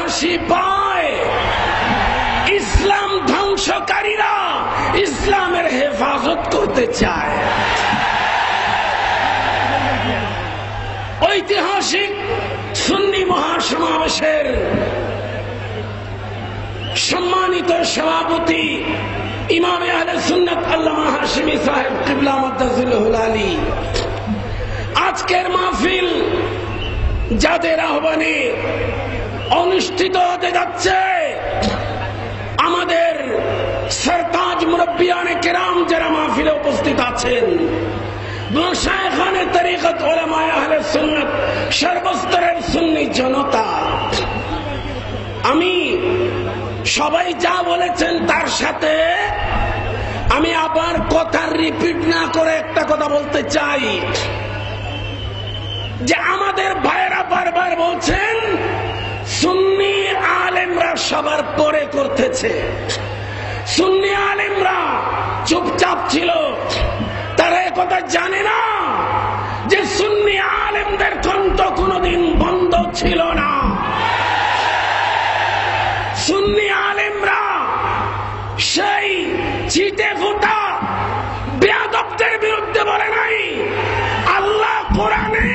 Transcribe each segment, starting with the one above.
হাসি পায় ইসলাম ধ্বংসকারীরা ইসলামের হেফাজত করতে চায়। ঐতিহাসিক সুন্নি মহাসমাবেশের সম্মানিত সভাপতি ইমামে আহলে সুন্নাত আল্লামা হাশিমি সাহেব কিবলা মাদ্দাজিলহুল আলী, আজকের মাহফিল যাদের আহ্বানে অনুষ্ঠিত হতে যাচ্ছে, আমাদের সরতাজ মুরব্বিয়ানে কেরাম যারা মাহফিলে উপস্থিত আছেন, মাশায়েখানে তরিকত উলামায়ে আহলে সুন্নাত, সর্বস্তরের সুন্নি জনতা, আমি সবাই যা বলেছেন তার সাথে আমি আবার কথা রিপিট না করে একটা কথা বলতে চাই যে আমাদের ভাইয়েরা বারবার বলছেন সুন্নি আলেমরা সবার পরে করতেছে। সুন্নি আলেমরা চুপচাপ ছিল, তারা একথা জানে না যে সুন্নি আলেমদের কণ্ঠ কোনদিন বন্ধ ছিল না। সুন্নি আলেমরা সেই চিটে ফুটা বেয়াদবদের বিরুদ্ধে বলে নাই। আল্লাহ কোরআনে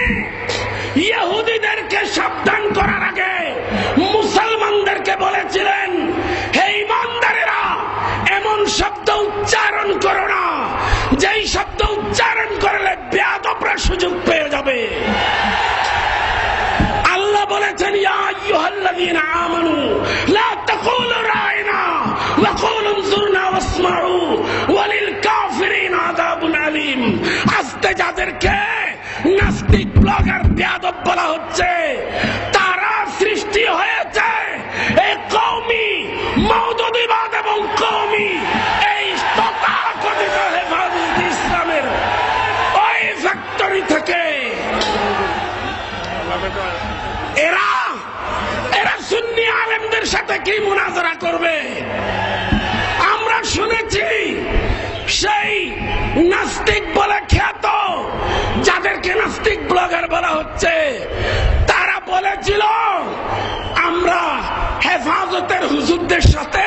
ইহুদিদেরকে সাবধান করার আগে মুসলমানদেরকে বলেছিলেন, হে ঈমানদারেরা, এমন শব্দ উচ্চারণ করো না যেই শব্দ উচ্চারণ করলে বেয়াদবরা সুযোগ পেয়ে যাবে। আল্লাহ বলেছেন, ইয়া আইয়ুহাল্লাযীনা আমানু লা তাকুলু রাইনা ওয়া কুলু উনজুরনা ওয়াসমাউ ওয়ালিল কাফিরিন আযাবুন আলীম। আস্তে যাদেরকে নাস্তিক ব্লগার বেয়াদব বলা হচ্ছে, তারা সৃষ্টি হয়েছে এই কওমি মওদুদিবাদ এবং কওমি এই তথাকথিত হেফাজত ইসলামের ওই ফ্যাক্টরি থেকে। এরা সুন্নি আলেমদের সাথে কি মুনাজারা করবে? আমরা শুনেছি সেই নাস্তিক বলে খ্যাত, যাদেরকে নাস্তিক ব্লগার বলা হচ্ছে, তারা বলেছিল আমরা হেফাজতের হুজুরদের সাথে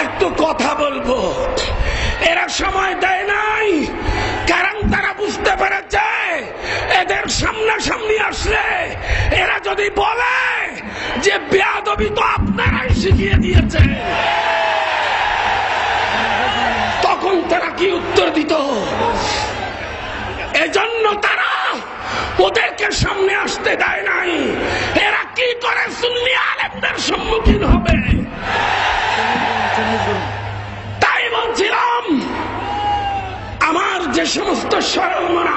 একটু কথা বলবো। এরা সময় দেয় নাই, কারণ তারা বুঝতে পেরেছে এদের সামনাসামনি আসলে এরা যদি বলে যে বেয়াদবি তো আপনারাই শিখিয়ে দিয়েছে, তখন তারা কি উত্তর দিত? এজন্য তারা ওদেরকে সামনে আসতে দেয় নাই। এরা কি করে সুন্নি আলেমদের সম্মুখীন হবে? তাই বলছিলাম, আমার যে সমস্ত সরলমনা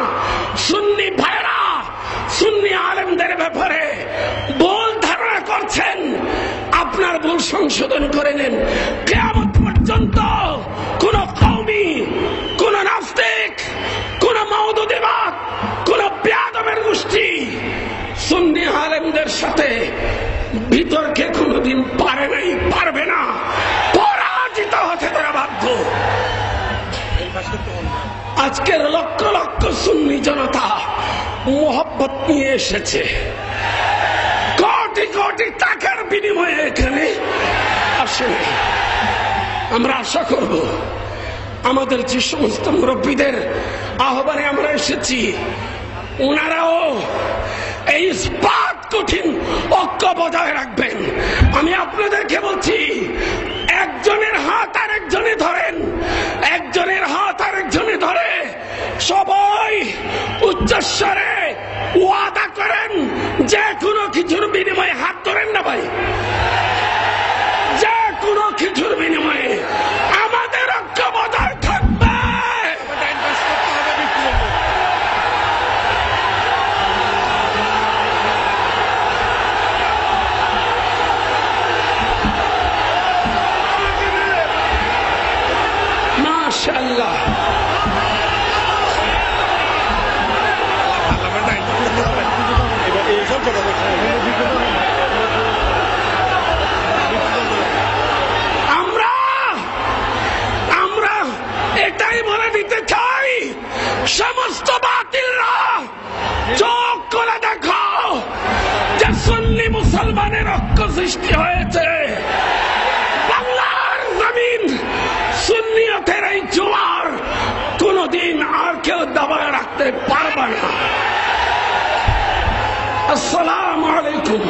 সুন্নি ভাইরা সুন্নি আলেমদের ব্যাপারে ভুল ধারণা করছেন, আপনার ভুল সংশোধন করে নেন। কিয়ামত পর্যন্ত কোন কওমি, কোন নাস্তিক, কোন মওদুদিবাদ, কোন বেয়াদবের গোষ্ঠী সুন্নি আলেমদের সাথে বিতর্কে কোনদিন পারে নাই, পারবে না। পরাজিত হতে তারা বাধ্য। আজকের লক্ষ লক্ষ সুন্নি জনতা মোহব্বত নিয়ে এসেছে, কোটি কোটি টাকার বিনিময়ে এখানে আসেনি। আমরা আশা করব আমাদের যে সমস্ত মুরব্বীদের আহ্বানে আমরা এসেছি, ওনারাও এই ইস্পাত কঠিন ঐক্য বজায় রাখবেন। আমি আপনাদেরকে বলছি, একজনের হাত আরেকজনে ধরেন, একজনের হাত আরেকজনে ধরে সবাই উচ্চস্বরে ওয়াদা করেন যে কোনো কিছুর বিনিময়ে হাত ধরেন না ভাই, যে কোনো কিছুর বিনিময়ে আমাদের ঐক্য বজায় থাকবে। মাশাআল্লাহ, মুসলমানের ঐক্য সৃষ্টি হয়েছে। বাংলার জমিন সুন্নিয়তের এই জোয়ার কোনদিন আর কেউ দাবায় রাখতে পারবে না। আসসালামু আলাইকুম।